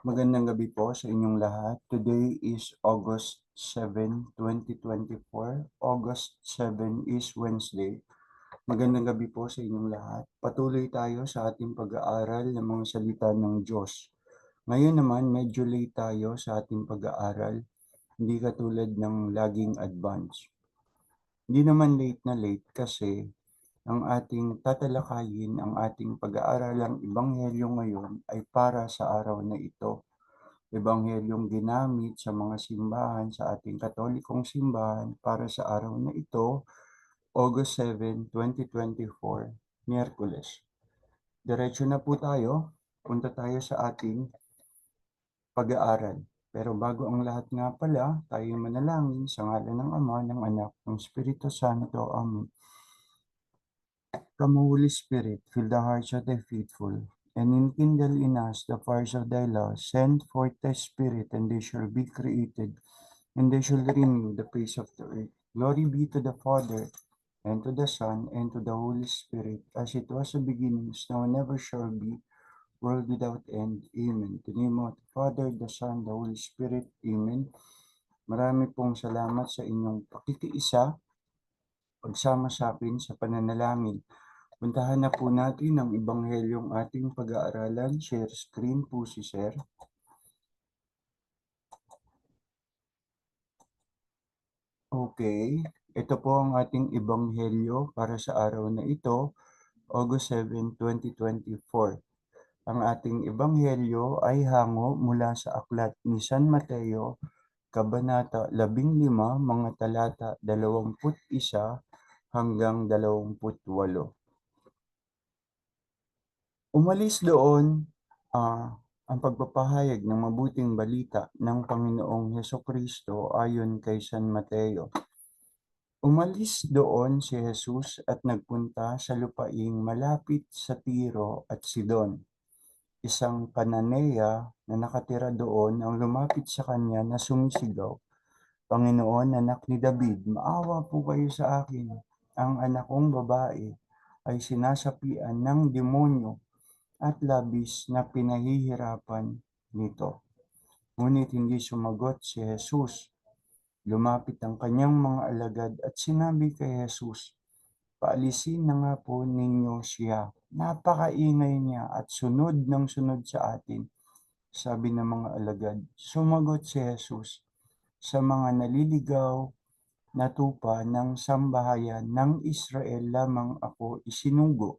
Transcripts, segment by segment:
Magandang gabi po sa inyong lahat. Today is August 7, 2024. August 7 is Wednesday. Magandang gabi po sa inyong lahat. Patuloy tayo sa ating pag-aaral ng mga salita ng Diyos. Ngayon naman, medyo late tayo sa ating pag-aaral, hindi katulad ng laging advance. Hindi naman late na late kasi ang ating tatalakayin, ang ating pag-aaralang Ebanghelyo ngayon ay para sa araw na ito. Ebanghelyong ginamit sa mga simbahan sa ating Katolikong simbahan para sa araw na ito, August 7, 2024, Miyerkules. Diretso na po tayo, punta tayo sa ating pag-aaral. Pero bago ang lahat nga pala, tayo manalangin sa ngalan ng Ama, ng Anak, ng Espiritu Santo. Amen. Come, Holy Spirit, fill the hearts of the faithful, and enkindle in us the fires of thy love. Send forth thy Spirit, and they shall be created, and they shall renew the face of the earth. Glory be to the Father, and to the Son, and to the Holy Spirit, as it was in the beginning, is now, and ever shall be, world without end. Amen. In the name of the Father, the Son, the Holy Spirit. Amen. Marami pong salamat sa inyong pakikiisa, pagsama sa akin sa pananalangin. Puntahan na po natin ang Ebanghelyong ating pag-aaralan. Share screen po si Sir. Okay, ito po ang ating Ebanghelyo para sa araw na ito, August 7, 2024. Ang ating Ebanghelyo ay hango mula sa aklat ni San Mateo, Kabanata 15, mga talata 21 hanggang 28. Umalis doon ang pagpapahayag ng mabuting balita ng Panginoong Hesukristo ayon kay San Mateo. Umalis doon si Jesus at nagpunta sa lupaing malapit sa Tiro at Sidon. Isang Kananea na nakatira doon ang lumapit sa kanya na sumisigaw, "Panginoon, anak ni David, maawa po kayo sa akin. Ang anak kong babae ay sinasapian ng demonyo at labis na pinahihirapan nito." Ngunit hindi sumagot si Jesus. Lumapit ang kanyang mga alagad at sinabi kay Jesus, "Paalisin na nga po ninyo siya. Napakaingay niya at sunod ng sunod sa atin." Sabi ng mga alagad. Sumagot si Jesus, "Sa mga naliligaw na tupa ng sambahayan ng Israel lamang ako isinugo."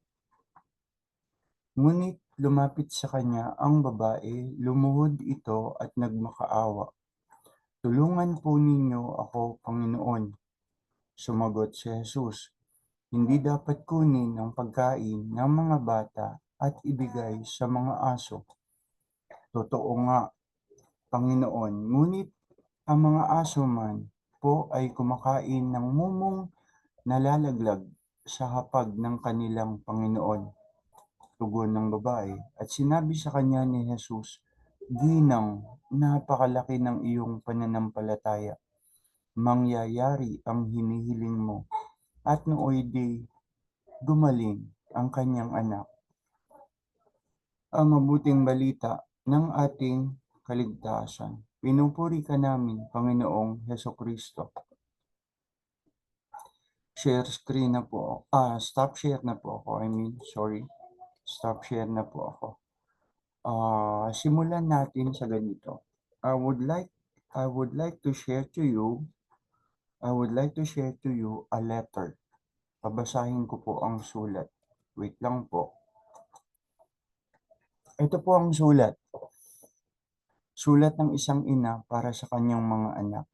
Ngunit lumapit sa kanya ang babae, lumuhod ito at nagmakaawa. "Tulungan po ninyo ako, Panginoon." Sumagot si Jesus, "Hindi dapat kunin ang pagkain ng mga bata at ibigay sa mga aso." "Totoo nga, Panginoon, ngunit ang mga aso man po ay kumakain ng mumong nalalaglag sa hapag ng kanilang Panginoon." Tugon ng babae, at sinabi sa kanya ni Jesus, "Ginang, napakalaki ng iyong pananampalataya. Mangyayari ang hinihiling mo." At nooy di gumaling ang kanyang anak. Ang mabuting balita ng ating kaligtasan. Pinupuri ka namin, Panginoong Hesukristo. Share screen na po. Stop share na po ako. Sorry. Stop share na po ako. Simulan natin sa ganito. I would like to share to you a letter. Babasahin ko po ang sulat. Wait lang po. Ito po ang sulat. Sulat ng isang ina para sa kanyang mga anak.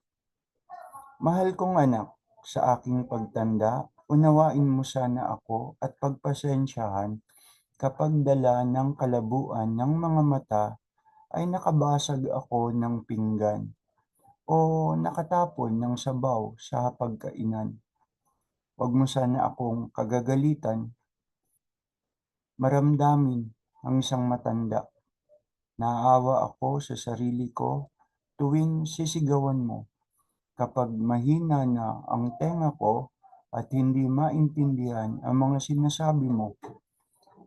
"Mahal kong anak, sa aking pagtanda, unawain mo sana ako at pagpasensyahan kapag dala ng kalabuan ng mga mata ay nakabasag ako ng pinggan o nakatapon ng sabaw sa hapagkainan. Huwag mo sana akong kagagalitan, maramdamin ang isang matanda. Naawa ako sa sarili ko tuwing sisigawan mo. Kapag mahina na ang tenga ko at hindi maintindihan ang mga sinasabi mo,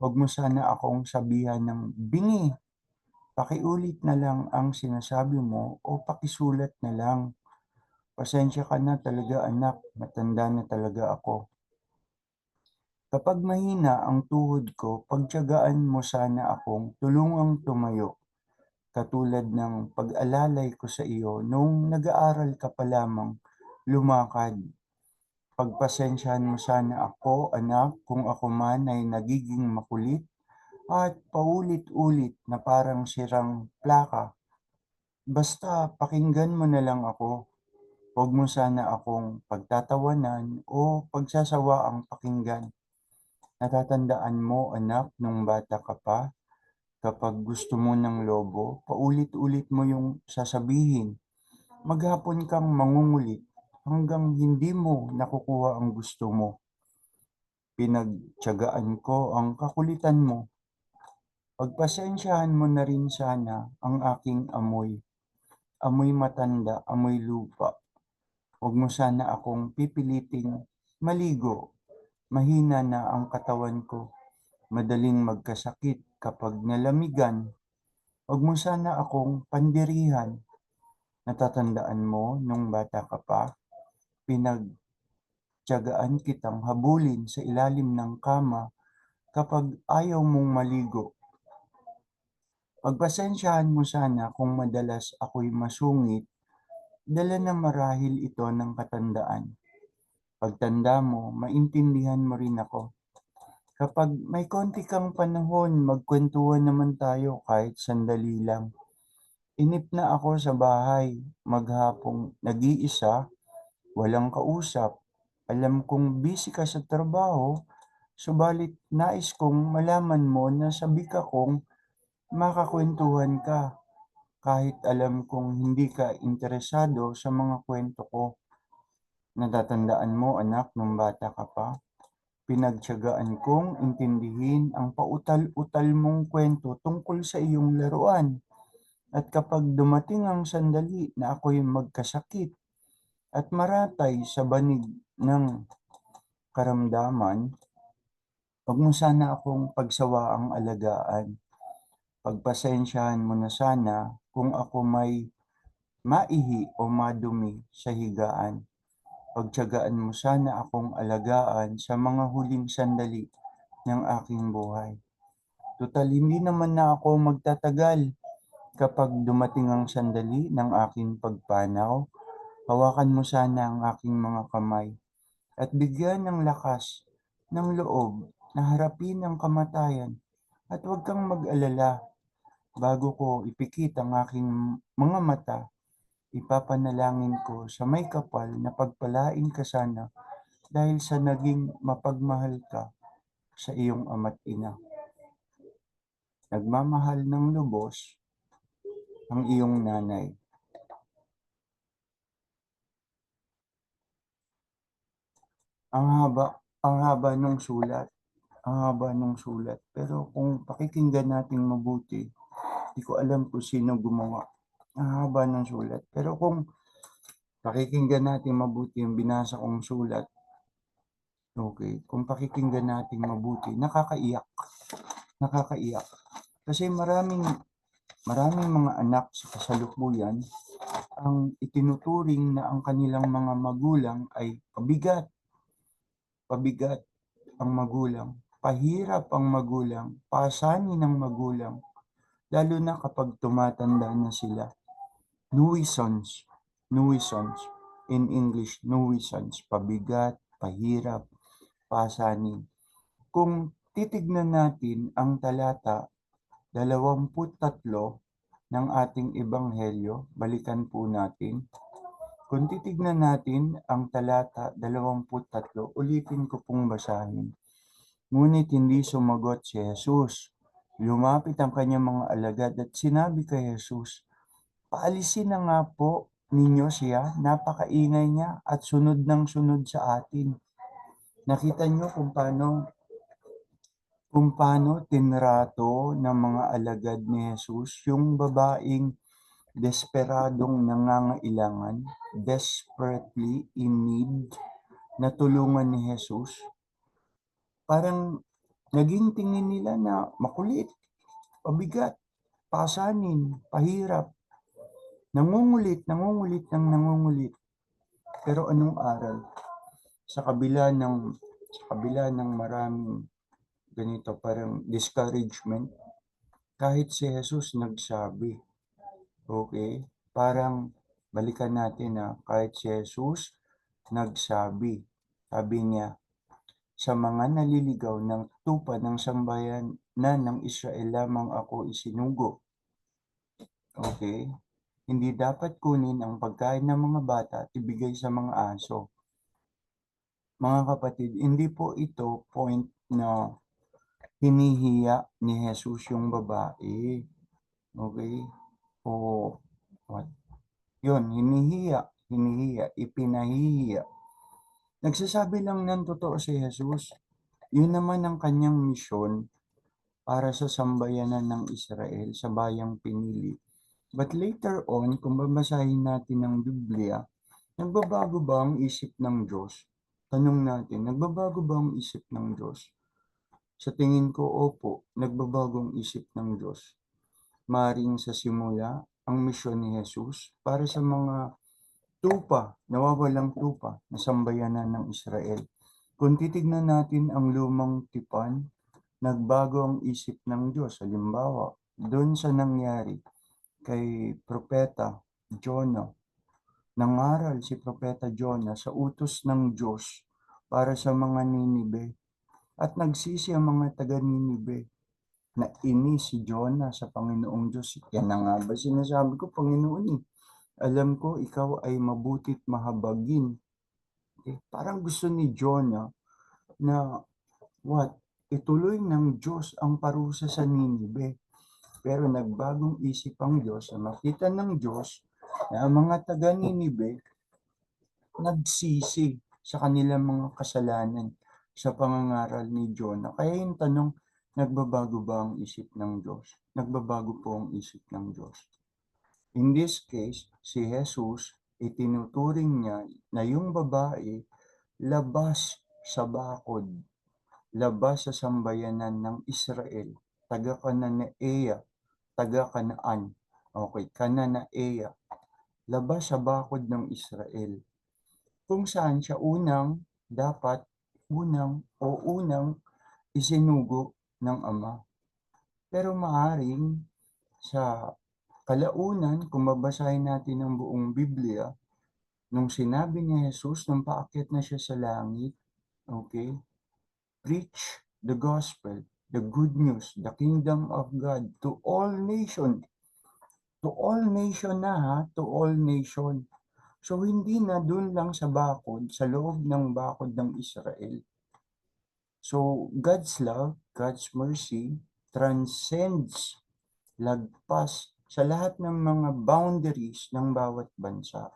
huwag mo sana akong sabihan ng bingi Pakiulit na lang ang sinasabi mo o pakisulat na lang. Pasensya ka na talaga anak, matanda na talaga ako. Kapag mahina ang tuhod ko, pagtiyagaan mo sana akong tulungang tumayo, katulad ng pag-alalay ko sa iyo noong nag-aaral ka pa lamang lumakad. Pagpasensyahan mo sana ako, anak, kung ako man ay nagiging makulit at paulit-ulit na parang sirang plaka. Basta pakinggan mo na lang ako. Huwag mo sana akong pagtatawanan o pagsasawaang pakinggan. Natatandaan mo, anak, nung bata ka pa, kapag gusto mo ng lobo, paulit-ulit mo yung sasabihin. Maghapon kang mangungulit hanggang hindi mo nakukuha ang gusto mo. Pinagtiyagaan ko ang kakulitan mo. Pagpasensyahan mo na rin sana ang aking amoy. Amoy matanda, amoy lupa. Huwag mo sana akong pipiliting maligo. Mahina na ang katawan ko. Madaling magkasakit kapag nalamigan. Huwag mo sana akong pandirihan. Natatandaan mo nung bata ka pa, pinagtiyagaan kitang habulin sa ilalim ng kama kapag ayaw mong maligo. Pagpasensyahan mo sana kung madalas ako'y masungit, dala na marahil ito ng katandaan. Pagtanda mo, maintindihan mo rin ako. Kapag may konti kang panahon, magkwentuhan naman tayo kahit sandali lang. Inip na ako sa bahay, maghapong nag-iisa, walang kausap. Alam kong busy ka sa trabaho, subalit nais kong malaman mo na sabi ka kong makakwentuhan ka kahit alam kong hindi ka interesado sa mga kwento ko. Natatandaan mo anak nung bata ka pa, pinagtiyagaan kong intindihin ang pautal-utal mong kwento tungkol sa iyong laruan. At kapag dumating ang sandali na ako'y magkasakit at maratay sa banig ng karamdaman, huwag mo sana akong pagsawaang alagaan. Pagpasensyahan mo na sana kung ako may maihi o madumi sa higaan. Pagtiyagaan mo sana akong alagaan sa mga huling sandali ng aking buhay. Tutal hindi naman na ako magtatagal. Kapag dumating ang sandali ng aking pagpanaw, hawakan mo sana ang aking mga kamay at bigyan ng lakas ng loob na harapin ang kamatayan. At huwag kang mag-alala, bago ko ipikit ang aking mga mata, ipapanalangin ko sa may kapal na pagpalain ka sana dahil sa naging mapagmahal ka sa iyong ama't ina. Nagmamahal ng lubos ang iyong nanay. Ang haba, ang haba ng sulat, ang haba ng sulat. Pero kung pakikinggan natin mabuti, hindi ko alam kung sino gumawa. Ang haba ng sulat. Pero kung pakikinggan natin mabuti yung binasa kong sulat, okay, kung pakikinggan natin mabuti, nakakaiyak. Nakakaiyak. Kasi maraming mga anak sa kasalukuyan ang itinuturing na ang kanilang mga magulang ay pabigat. Pabigat ang magulang. Pahirap ang magulang. Pasanin ng magulang. Lalo na kapag tumatanda na sila. Nuisance. Nuisance. In English, nuisance. Pabigat, pahirap, pasanin. Kung titignan natin ang talata 23 ng ating ebanghelyo, balikan po natin. Kung titignan natin ang talata 23, ulitin ko pong basahin. Ngunit hindi sumagot si Jesus. Lumapit ang kanyang mga alagad at sinabi kay Jesus, "Paalisin na nga po ninyo siya, napakaingay niya at sunod ng sunod sa atin." Nakita niyo kung paano tinrato ng mga alagad ni Jesus yung babaeng desperadong nangangailangan, desperately in need, na tulungan ni Jesus. Parang naging tingin nila na makulit, pabigat. pasanin, pahirap, nangungulit, nangungulit. Pero anong aral? Sa kabila ng maraming ganito, parang discouragement, kahit si Jesus nagsabi, okay? Parang balikan natin na kahit si Jesus nagsabi, sabi niya, sa mga naliligaw ng tupa ng sambayanan ng Israel lamang ako isinugo. Okay? Hindi dapat kunin ang pagkain ng mga bata at ibigay sa mga aso. Mga kapatid, hindi po ito point na hinihiya ni Jesus yung babae. Okay? O what? Yun, hinihiya, ipinahihiya. Nagsasabi lang ng totoo si Jesus. Yun naman ang kanyang misyon para sa sambayanan ng Israel, sa bayang pinili. But later on, kung babasahin natin ang Biblia, nagbabago ba ang isip ng Diyos? Tanong natin, nagbabago ba ang isip ng Diyos? Sa tingin ko, opo, nagbabago ang isip ng Diyos. Maring sa simula, ang misyon ni Jesus para sa mga nawawalang tupa na sambayanan ng Israel. Kung titignan natin ang lumang tipan, nagbago ang isip ng Diyos. Halimbawa, doon sa nangyari kay Propeta Jonah, nangaral si Propeta Jonah sa utos ng Diyos para sa mga Ninibe at nagsisi ang mga taga Ninibe na si Jonah sa Panginoong Diyos. Yan na nga ba sinasabi ko, Panginoon eh. Alam ko ikaw ay mabutit mahabagin. Okay? Parang gusto ni Jonah na ituloy ng Diyos ang parusa sa Ninibe. Pero nagbagong isip ang Diyos na makita ng Diyos na ang mga taga Ninibe nagsisi sa kanilang mga kasalanan sa pangangaral ni Jonah. Kaya yung tanong, nagbabago ba ang isip ng Diyos? Nagbabago po ang isip ng Diyos. In this case, si Jesus, itinuturing niya na yung babae labas sa bakod, labas sa sambayanan ng Israel, taga-Kanaan, okay, Kananaea, labas sa bakod ng Israel, kung saan siya unang isinugo ng Ama. Pero maaring sa kalaunan, kung babasahin natin ang buong Biblia, nung sinabi ni Jesus, nung paakyat na siya sa langit, okay, preach the gospel, the good news, the kingdom of God to all nation. To all nation na ha, to all nation. So hindi na dun lang sa bakod, sa loob ng bakod ng Israel. So God's love, God's mercy transcends, lagpas sa lahat ng mga boundaries ng bawat bansa.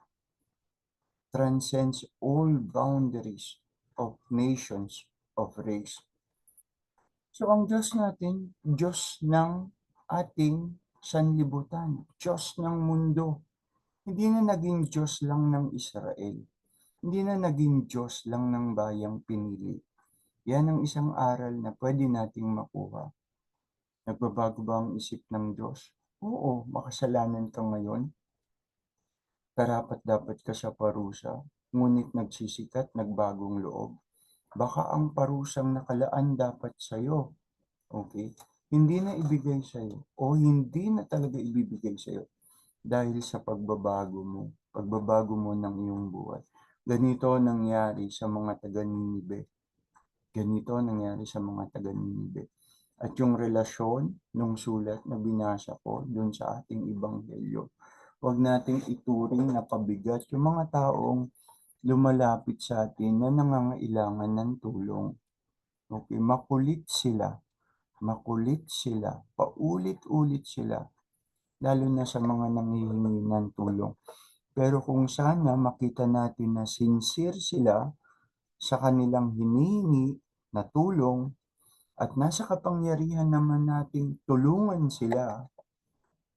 Transcends all boundaries of nations, of race. So ang Diyos natin, Diyos ng ating sanlibutan, Diyos ng mundo. Hindi na naging Diyos lang ng Israel. Hindi na naging Diyos lang ng bayang pinili. Yan ang isang aral na pwede nating makuha. Nagbabago ba ang isip ng Diyos? Oo, makasalanan ka ngayon. Karapat-dapat ka sa parusa, ngunit nagsisikat, nagbagong loob. Baka ang parusang nakalaan dapat sa'yo, okay, hindi na ibigay sa'yo o hindi na talaga ibibigay sa'yo dahil sa pagbabago mo ng iyong buhay. Ganito nangyari sa mga taga-Ninibe. Ganito nangyari sa mga taga-Ninibe. At yung relasyon ng sulat na binasa ko dun sa ating ebanghelyo, huwag nating ituring na pabigat yung mga taong lumalapit sa atin na nangangailangan ng tulong. Okay, makulit sila, paulit-ulit sila, lalo na sa mga nanghihingi ng tulong. Pero kung sana makita natin na sincere sila sa kanilang hinihingi na tulong at nasa kapangyarihan naman nating tulungan sila,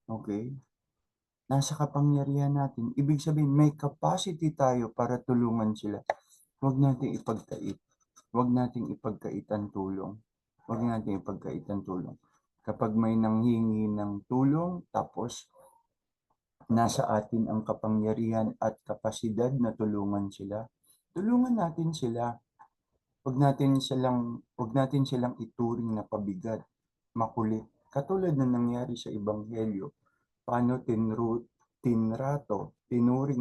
okay? Nasa kapangyarihan natin. Ibig sabihin, may capacity tayo para tulungan sila. Huwag nating ipagkait. Huwag nating ipagkait ang tulong. Huwag nating ipagkait ang tulong. Kapag may nanghingi ng tulong, tapos nasa atin ang kapangyarihan at kapasidad na tulungan sila, tulungan natin sila. Huwag natin silang ituring na pabigat, makulit. Katulad na nangyari sa Ebanghelyo, paano tinuring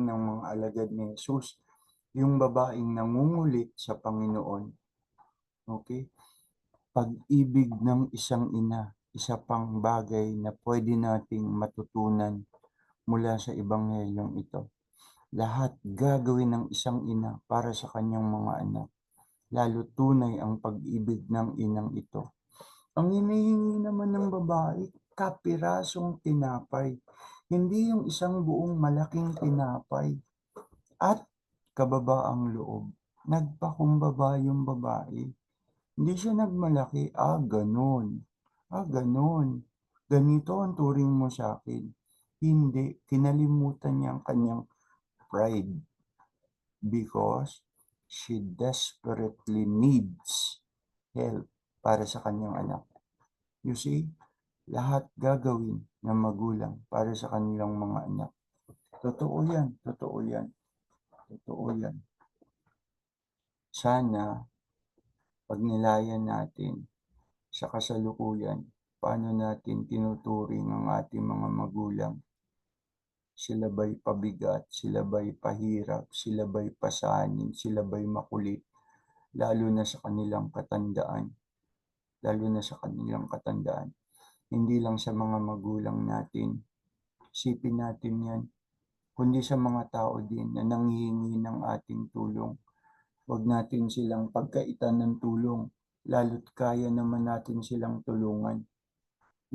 ng mga alagad ni Jesus yung babaeng nangungulit sa Panginoon. Okay? Pag-ibig ng isang ina, isa pang bagay na pwede nating matutunan mula sa Ebanghelyong ito. Lahat gagawin ng isang ina para sa kanyang mga anak. Lalo tunay ang pag-ibig ng inang ito. Ang hinihingi naman ng babae, kapirasong tinapay. Hindi yung isang buong malaking tinapay. At kababaang loob. Nagpakumbaba yung babae. Hindi siya nagmalaki. Ganon. Ganon. Ganito ang turing mo sa akin. Hindi. Kinalimutan niya ang kanyang pride. Because she desperately needs help para sa kanyang anak. You see, lahat gagawin ng magulang para sa kanilang mga anak. Totoo yan, totoo yan, totoo yan. Sana, pag nilayan natin sa kasalukuyan, paano natin tinuturing ang ating mga magulang. Sila ba'y pabigat, sila ba'y pahirap, sila ba'y pasanin, sila ba'y makulit, lalo na sa kanilang katandaan. Lalo na sa kanilang katandaan. Hindi lang sa mga magulang natin. Isipin natin yan. Kundi sa mga tao din na nanghihingi ng ating tulong. Huwag natin silang pagkaitan ng tulong. Lalo't kaya naman natin silang tulungan.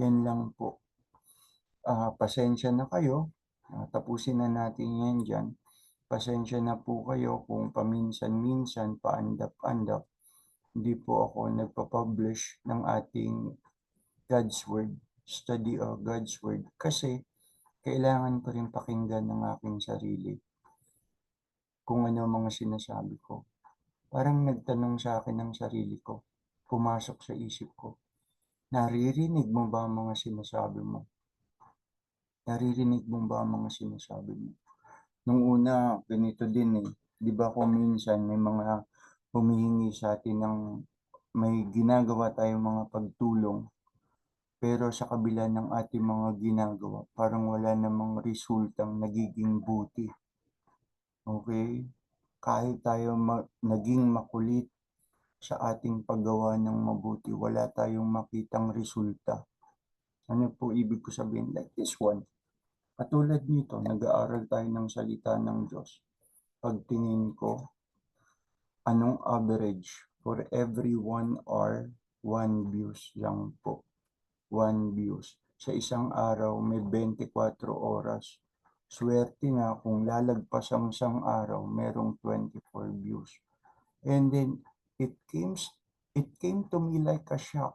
Yan lang po. Pasensya na kayo. Tapusin na natin yan dyan. Pasensya na po kayo kung paminsan-minsan, paandap-andap. Hindi po ako nagpa-publish ng ating God's Word, study of God's Word, kasi kailangan ko rin pakinggan ng aking sarili kung ano mga sinasabi ko. Parang nagtanong sa akin ng sarili ko, pumasok sa isip ko, naririnig mo ba ang mga sinasabi mo? Naririnig mo ba ang mga sinasabi mo? Nung una, ganito din eh. Di ba kung minsan may mga humihingi sa atin ng may ginagawa tayong mga pagtulong, pero sa kabila ng ating mga ginagawa, parang wala namang resultang nagiging buti. Okay? Kahit tayo naging makulit sa ating paggawa ng mabuti, wala tayong makitang resulta. Ano po ibig ko sabihin? Like this one. Katulad nito, nag-aaral tayo ng salita ng Diyos. Pagtingin ko, anong average for every 1 hour, 1 views lang po. 1 views. Sa isang araw, may 24 oras. Swerte na kung lalagpas ang isang araw, merong 24 views. And then, it came to me like a shock.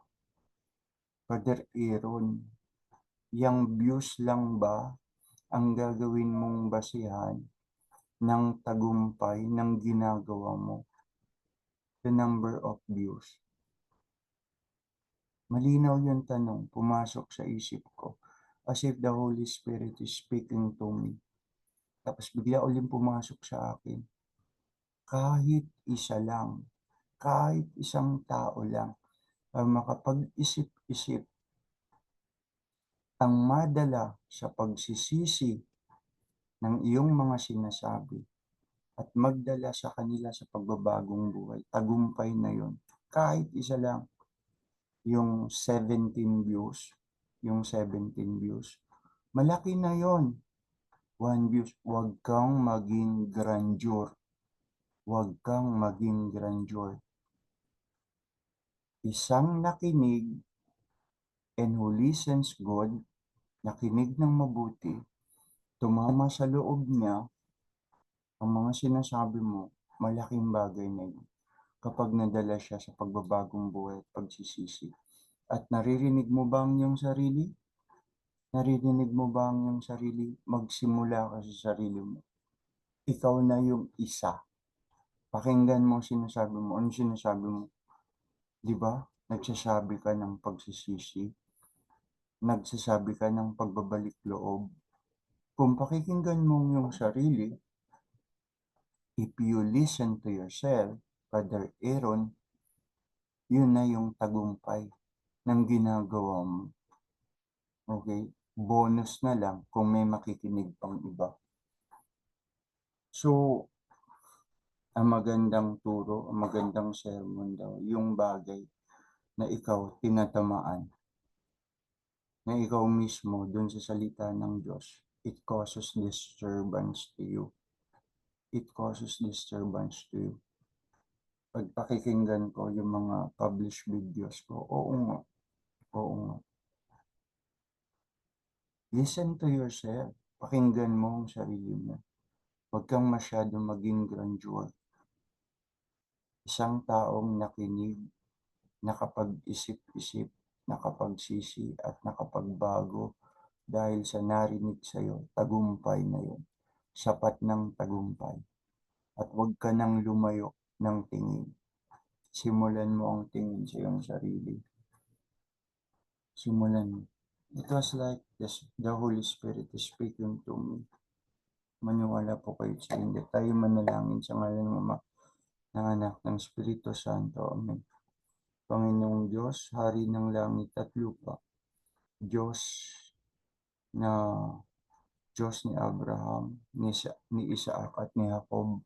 Brother Aaron, yang views lang ba ang gagawin mong basihan ng tagumpay ng ginagawa mo? The number of views. Malinaw yung tanong, pumasok sa isip ko. As if the Holy Spirit is speaking to me. Tapos bigla ulit pumasok sa akin. Kahit isa lang, kahit isang tao lang, makapag-isip-isip ang madala sa pagsisisi ng iyong mga sinasabi at magdala sa kanila sa pagbabagong buhay. Tagumpay na yon. Kahit isa lang, yung 17 views, malaki na yon. 1 views, huwag kang maging grandeur. Huwag kang maging grandeur. Isang nakinig and who listens good, nakinig ng mabuti, tumama sa loob niya, ang mga sinasabi mo, malaking bagay na yun. Kapag nadala siya sa pagbabagong buhay at pagsisisi. At naririnig mo ba ang iyong sarili? Naririnig mo ba ang iyong sarili? Magsimula ka sa sarili mo. Ikaw na yung isa. Pakinggan mo ang sinasabi mo. Ano sinasabi mo? Di ba? Nagsasabi ka ng pagsisisi. nagsasabi ka ng pagbabalik loob. Kung pakikinggan mo yung sarili, if you listen to yourself, Brother Aaron, yun na yung tagumpay ng ginagawa mo. Okay? Bonus na lang kung may makikinig pang iba. So, ang magandang turo, ang magandang sermon daw, yung bagay na ikaw tinatamaan, na ikaw mismo dun sa salita ng Diyos, it causes disturbance to you. It causes disturbance to you. Pag pakikinggan ko yung mga published videos ko, oo nga, oo nga. Listen to yourself. Pakinggan mo ang sarili mo. Huwag kang masyado maging grandeur. Isang taong nakinig, nakapag-isip-isip, nakapagsisi at nakapagbago dahil sa narinig sa'yo, tagumpay na yun. Sapat ng tagumpay. At huwag ka nang lumayo ng tingin. Simulan mo ang tingin sa iyong sarili. Simulan mo. It was like the Holy Spirit is speaking to me. Maniwala po kayo sa hindi. Tayo manalangin sa ngalan ng Ama, ng Anak, ng Espiritu Santo. Amen. Panginoong Diyos, Hari ng langit at lupa, Diyos na Diyos ni Abraham, ni Isaac at ni Jacob.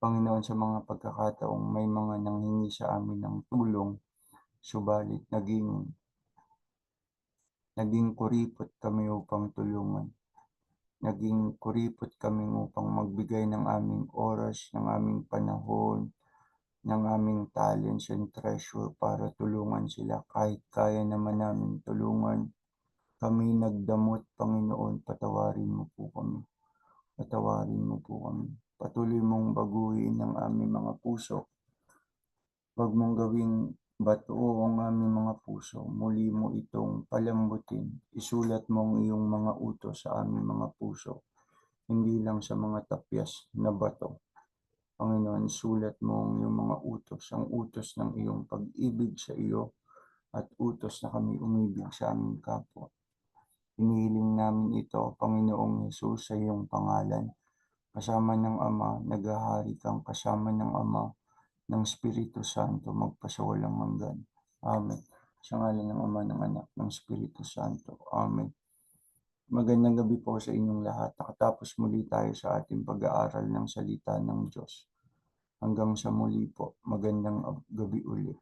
Panginoon, sa mga pagkakataong may mga nanghingi sa amin ng tulong, subalit naging kuripot kami upang tulungan. Naging kuripot kami upang magbigay ng aming oras, ng aming panahon, ng aming talents and treasure para tulungan sila. Kahit kaya naman namin tulungan, kami nagdamot, Panginoon, patawarin mo po kami. Patawarin mo po kami. Patuloy mong baguhin ang aming mga puso. Huwag mong gawing bato ang aming mga puso. Muli mo itong palambutin. Isulat mo ang iyong mga utos sa aming mga puso. Hindi lang sa mga tapyas na bato. Panginoon, sulat mo ang iyong mga utos, ang utos ng iyong pag-ibig sa iyo at utos na kami umibig sa aming kapwa. Hinihiling namin ito, Panginoong Hesus, sa iyong pangalan. Kasama ng Ama, naghahari kang kasama ng Ama, ng Espiritu Santo, magpasawalang hanggan. Amen. Sa ngalan ng Ama, ng Anak, ng Espiritu Santo. Amen. Magandang gabi po sa inyong lahat. Nakatapos muli tayo sa ating pag-aaral ng salita ng Diyos. Hanggang sa muli po. Magandang gabi ulit.